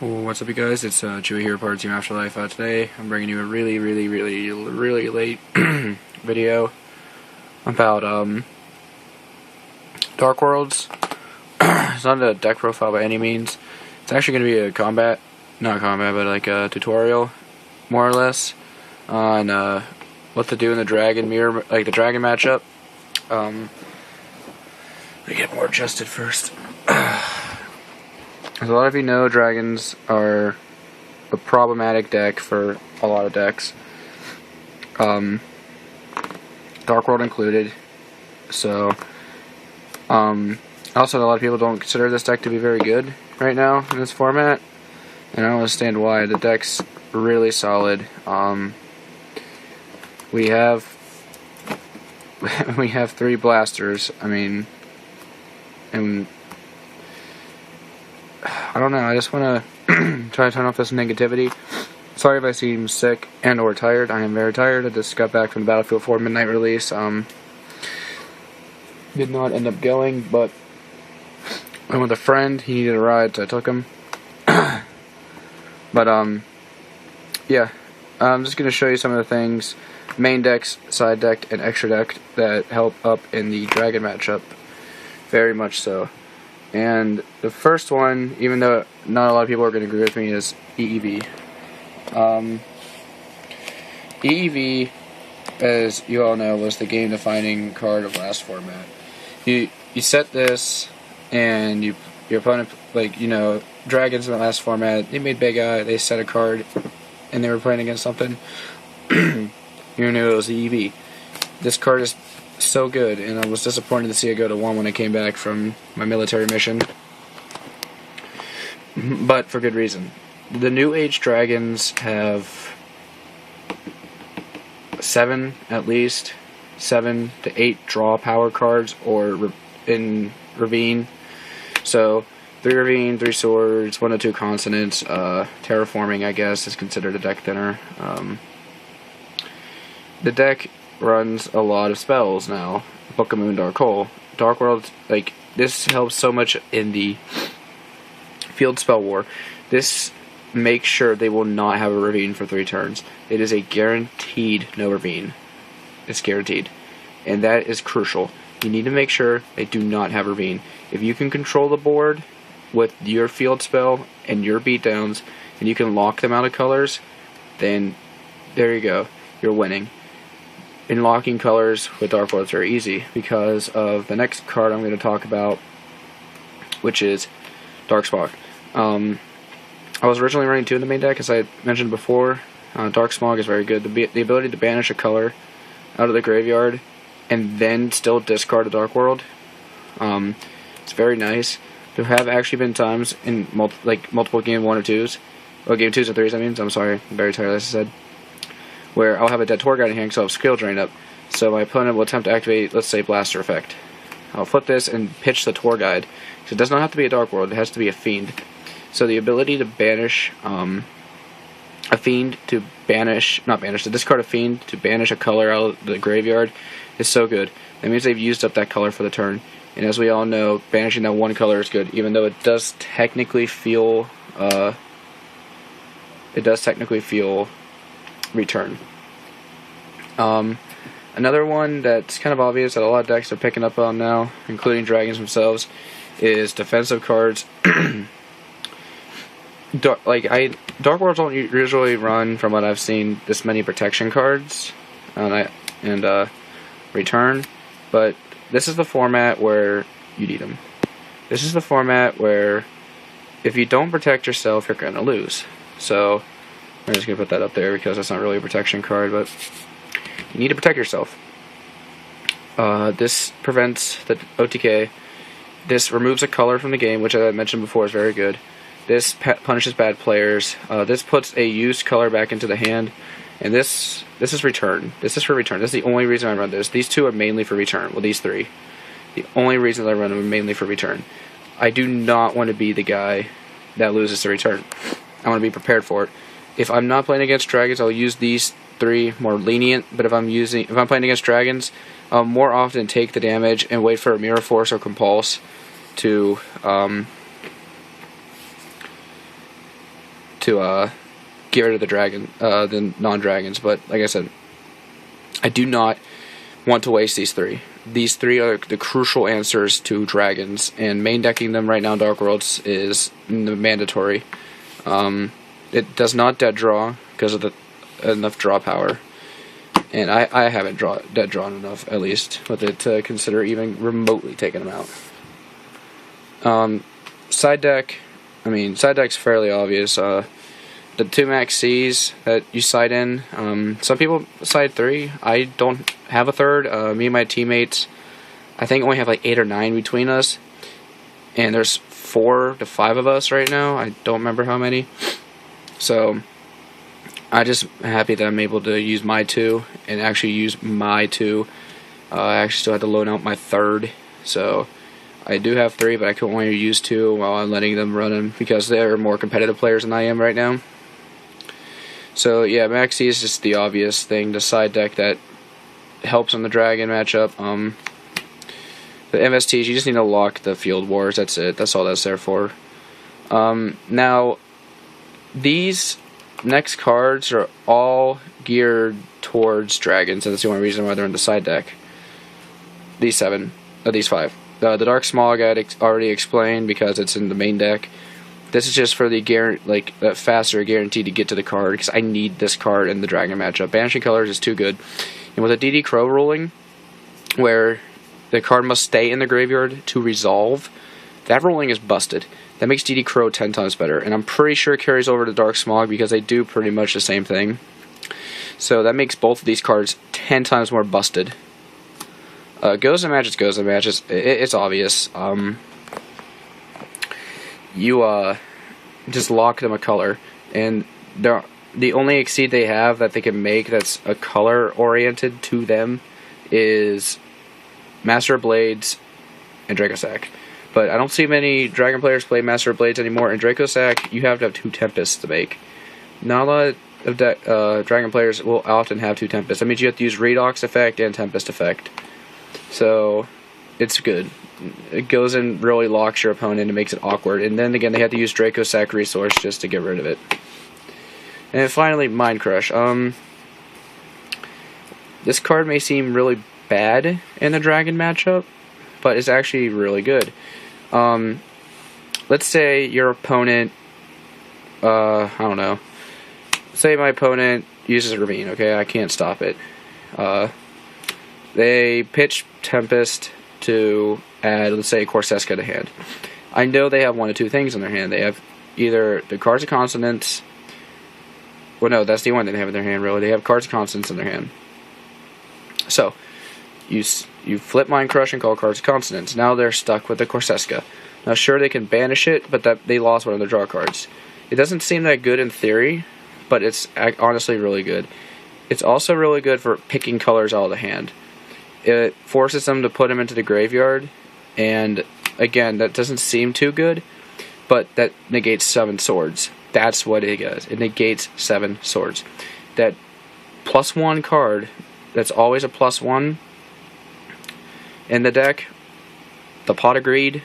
What's up, you guys? It's Chewy here, part of Team Afterlife. Today, I'm bringing you a really late video about Dark Worlds. It's not a deck profile by any means. It's actually going to be a not combat, but like a tutorial, more or less, on what to do in the dragon mirror, like the dragon matchup. Let me get more adjusted first. As a lot of you know, dragons are a problematic deck for a lot of decks, Dark World included. So, also a lot of people don't consider this deck to be very good right now in this format, and I don't understand why. The deck's really solid. We have 3 blasters. I mean, and I don't know, I just want to try to turn off this negativity. Sorry if I seem sick and or tired. I am very tired. I just got back from the Battlefield 4 midnight release. Did not end up going, but I went with a friend. He needed a ride, so I took him. But, yeah. I'm just going to show you some of the things, main decks, side deck, and extra deck, that help up in the dragon matchup. Very much so. And the first one, even though not a lot of people are going to agree with me, is EEV. EEV, as you all know, was the game-defining card of last format. You set this, and your opponent, like, you know, dragons in the last format, they made Big Eye, they set a card, and they were playing against something. You knew it was EEV. This card is so good, and I was disappointed to see it go to 1 when I came back from my military mission, but for good reason. The New Age dragons have 7 to 8 draw power cards, or in Ravine. So 3 Ravine, 3 swords, 1 to 2 consonants. Terraforming, I guess, is considered a deck thinner. The deck runs a lot of spells now. Book of Moon, Dark Hole. Dark World, like, this helps so much in the field spell war. This makes sure they will not have a Ravine for 3 turns. It is a guaranteed no Ravine. It's guaranteed. And that is crucial. You need to make sure they do not have Ravine. If you can control the board with your field spell and your beatdowns, and you can lock them out of colors, then there you go. You're winning. In locking colors with Dark World, it's very easy because of the next card I'm going to talk about, which is Darksmog. I was originally running 2 in the main deck, as I mentioned before. Darksmog is very good. The ability to banish a color out of the graveyard and then still discard a Dark World. It's very nice. There have actually been times in multiple game 1 or 2s, or game 2s and 3s, I mean. I'm sorry, I'm very tired, as I said. Where I'll have a dead Tour Guide in hand, so I'll have skill drain up. So my opponent will attempt to activate, let's say, Blaster Effect. I'll flip this and pitch the Tour Guide. So it does not have to be a Dark World, it has to be a Fiend. So the ability to banish a Fiend to discard a Fiend to banish a color out of the graveyard is so good. That means they've used up that color for the turn. And as we all know, banishing that 1 color is good, even though it does technically feel return. Another one that's kind of obvious that a lot of decks are picking up on now, including dragons themselves, is defensive cards. Dark Worlds don't usually run, from what I've seen, this many protection cards and return, but this is the format where you need them. This is the format where if you don't protect yourself, you're going to lose. So I'm just going to put that up there because that's not really a protection card, but you need to protect yourself. This prevents the OTK. This removes a color from the game, which I mentioned before is very good. This punishes bad players. This puts a used color back into the hand. And this is return. This is for return. This is the only reason I run this. These 2 are mainly for return. Well, these 3. The only reasons I run them are mainly for return. I do not want to be the guy that loses the return. I want to be prepared for it. If I'm not playing against dragons, I'll use these 3 more lenient, but if I'm playing against dragons, I'll more often take the damage and wait for a Mirror Force or Compulse to get rid of the non-dragons. But like I said, I do not want to waste these three. These three are the crucial answers to dragons, and main decking them right now in Dark Worlds is mandatory. It does not dead draw because of the enough draw power, and I haven't dead drawn enough, at least, with it to consider even remotely taking them out. Side deck's fairly obvious. The 2 max C's that you side in, some people side 3. I don't have a third. Me and my teammates, I think only have like 8 or 9 between us, and there's 4 to 5 of us right now. I don't remember how many. So I just happy that I'm able to use my 2 and actually use my 2. I actually still had to loan out my third, so I do have 3, but I can only use 2 while I'm letting them run them because they're more competitive players than I am right now. So yeah, Maxi is just the obvious thing to side deck that helps on the dragon matchup. The MSTs, you just need to lock the field wars. That's it. That's all that's there for. Now, these next cards are all geared towards dragons, and that's the only reason why they're in the side deck. These 5. The Dark Smog I had already explained because it's in the main deck. This is just for the that faster guarantee to get to the card, because I need this card in the dragon matchup. Banishing Colors is too good. And with a DD Crow ruling, where the card must stay in the graveyard to resolve, that ruling is busted. That makes DD Crow 10 times better. And I'm pretty sure it carries over to Dark Smog because they do pretty much the same thing. So that makes both of these cards 10 times more busted. Goes and matches. It's obvious. You just lock them a color, and the only exceed they have that they can make that's a color oriented to them is Master of Blades and Dracosac. But I don't see many dragon players play Master of Blades anymore, and Dracosac you have to have 2 Tempests to make. Not a lot of dragon players will often have 2 Tempests. That means you have to use Redox effect and Tempest effect. So it's good. It goes and really locks your opponent and makes it awkward. And then again, they have to use Dracosac resource just to get rid of it. And then finally, Mind Crush. This card may seem really bad in the dragon matchup, but it's actually really good. Let's say your opponent, I don't know. Say my opponent uses Ravine, okay? I can't stop it. They pitch Tempest to add, let's say, Corseska to hand. I know they have 1 of 2 things in their hand. They have either the Cards of Consonance. Well, no, that's the one they have in their hand, really. They have Cards of Consonance in their hand. So, you flip Mind Crush and call Cards of Consonance. Now they're stuck with the Corseska. Now, sure, they can banish it, but they lost 1 of their draw cards. It doesn't seem that good in theory, but it's honestly really good. It's also really good for picking colors out of the hand. It forces them to put them into the graveyard, and again, that doesn't seem too good, but that negates 7 swords. That's what it does. It negates 7 swords. That +1 card, that's always a +1 in the deck, the Pot of Greed,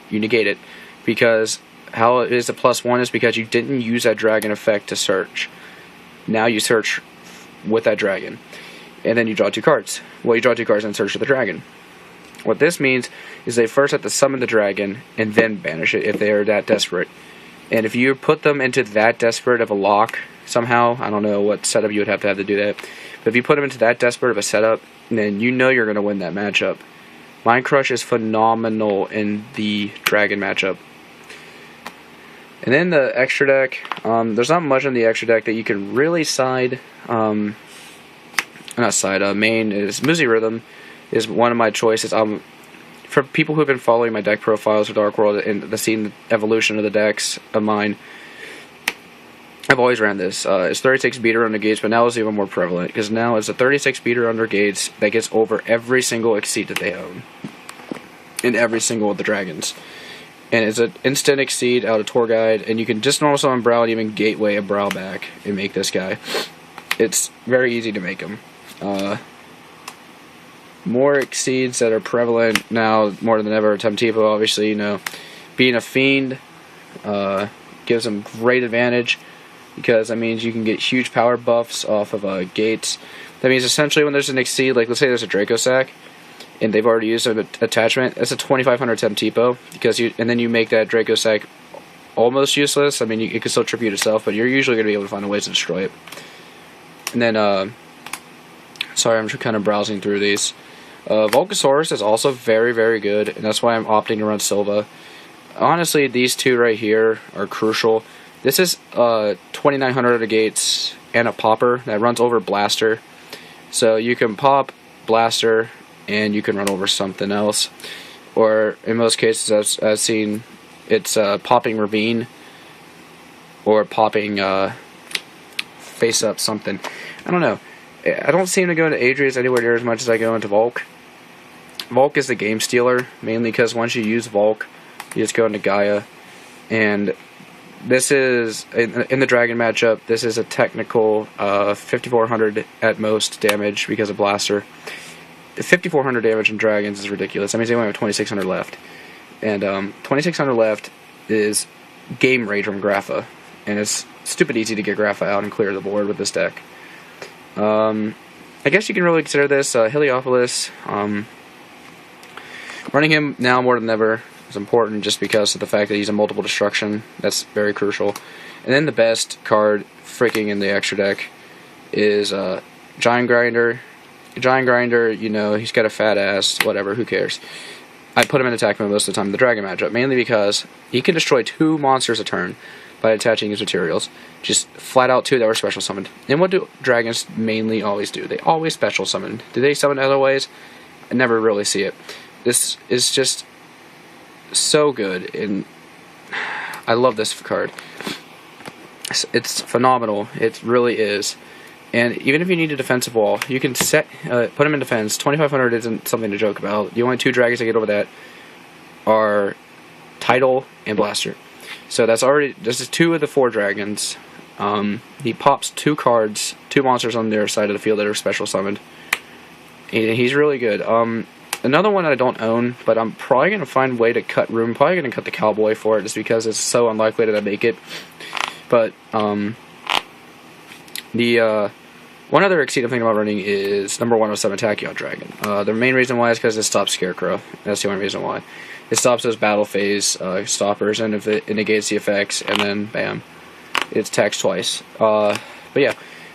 you negate it. Because how it is a +1 is because you didn't use that dragon effect to search. Now you search with that dragon. And then you draw 2 cards. Well, you draw 2 cards and search for the dragon. What this means is they first have to summon the dragon and then banish it if they are that desperate. And if you put them into that desperate of a lock somehow, I don't know what setup you would have to do that, but if you put them into that desperate of a setup, then you know you're going to win that matchup. Mind Crush is phenomenal in the dragon matchup. And then the extra deck, there's not much in the extra deck that you can really side. Main is Muzi Rhythm is one of my choices. For people who've been following my deck profiles for Dark World and seen the evolution of the decks of mine, I've always ran this. It's 36 beater under gates, but now it's even more prevalent because now it's a 36 beater under gates that gets over every single exceed that they own in every single of the dragons. And it's an instant exceed out of Tour Guide, and you can just normal summon Brow and even gateway a Brow back and make this guy. It's very easy to make him. More exceeds that are prevalent now more than ever. Temtipo, obviously, being a fiend, gives them great advantage because that means you can get huge power buffs off of gates. That means essentially when there's an Exceed, like let's say there's a Draco Sack, and they've already used an attachment, that's a 2500 temp TPO, and then you make that Draco Sack almost useless. I mean, it can still tribute itself, but you're usually going to be able to find a way to destroy it. And then, sorry, I'm just kind of browsing through these. Volcasaurus is also very, very good, and that's why I'm opting to run Silva. Honestly, these two right here are crucial. This is 2900 of gates and a popper that runs over Blaster. So you can pop Blaster and you can run over something else. Or in most cases I've seen it's popping Ravine or popping face up something. I don't know. I don't seem to go into Adrius anywhere near as much as I go into Volk. Volk is the game stealer, mainly because once you use Volk, you just go into Gaia. And this is, in the Dragon matchup, this is a technical 5400 at most damage because of Blaster. The 5400 damage in Dragons is ridiculous. That means they only have 2600 left. And 2600 left is game rage from Grapha. And it's stupid easy to get Grapha out and clear the board with this deck. I guess you can really consider this Heliopolis. Running him now more than ever is important just because of the fact that he's a multiple destruction. That's very crucial. And then the best card freaking in the extra deck is Giant Grinder. Giant Grinder, you know, he's got a fat ass, whatever, who cares. I put him in attack mode most of the time in the Dragon matchup, mainly because he can destroy 2 monsters a turn by attaching his materials. Just flat out 2 that were special summoned. And what do dragons mainly always do? They always special summon. Do they summon other ways? I never really see it. This is just so good, and I love this card. It's phenomenal. It really is. And even if you need a defensive wall, you can put him in defense. 2500 isn't something to joke about. The only 2 dragons that get over that are Tidal and Blaster. So this is 2 of the 4 dragons. He pops 2 cards, 2 monsters on their side of the field that are special summoned. And he's really good. Another one that I don't own, but I'm probably going to find a way to cut room. I'm probably going to cut the Cowboy for it just because it's so unlikely that I make it. But, one other Exceed I'm thinking about running is number 107 Tachyon Dragon. The main reason why is because it stops Scarecrow. That's the only reason why. It stops those battle phase stoppers, and if it negates the effects, and then bam, it's taxed twice. But yeah,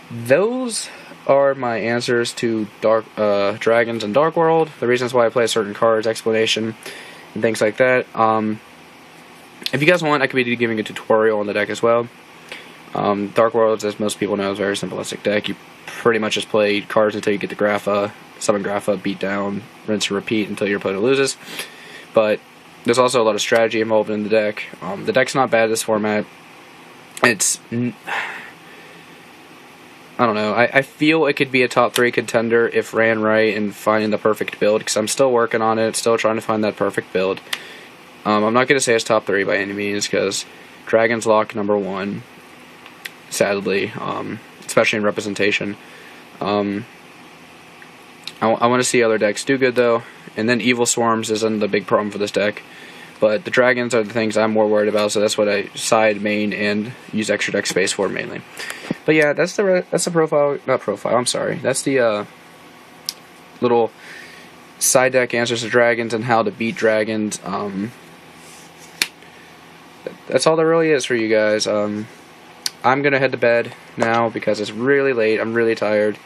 those are my answers to Dragons and Dark World. The reasons why I play certain cards, explanation, and things like that. If you guys want, I could be giving a tutorial on the deck as well. Dark Worlds, as most people know, is a very simplistic deck. You pretty much just play cards until you get the Grapha, summon Grapha, beat down, rinse and repeat until your opponent loses. But there's also a lot of strategy involved in the deck. The deck's not bad in this format. It's, I don't know, I feel it could be a top 3 contender if ran right and finding the perfect build, because I'm still working on it, still trying to find that perfect build. I'm not going to say it's top 3 by any means, because Dragon's Lock number 1, sadly, especially in representation. I want to see other decks do good, though, and then Evil Swarms isn't the big problem for this deck. But the dragons are the things I'm more worried about, so that's what I side main and use extra deck space for mainly. But yeah, that's the profile. I'm sorry. That's the little side deck answers to dragons and how to beat dragons. That's all there really is for you guys. I'm gonna head to bed now because it's really late. I'm really tired,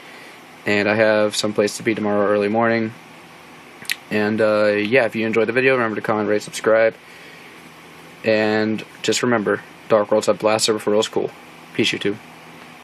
and I have some place to be tomorrow early morning. And yeah, if you enjoyed the video, remember to comment, rate, subscribe. And just remember, Dark Worlds have Blaster before it was cool. Peace, YouTube.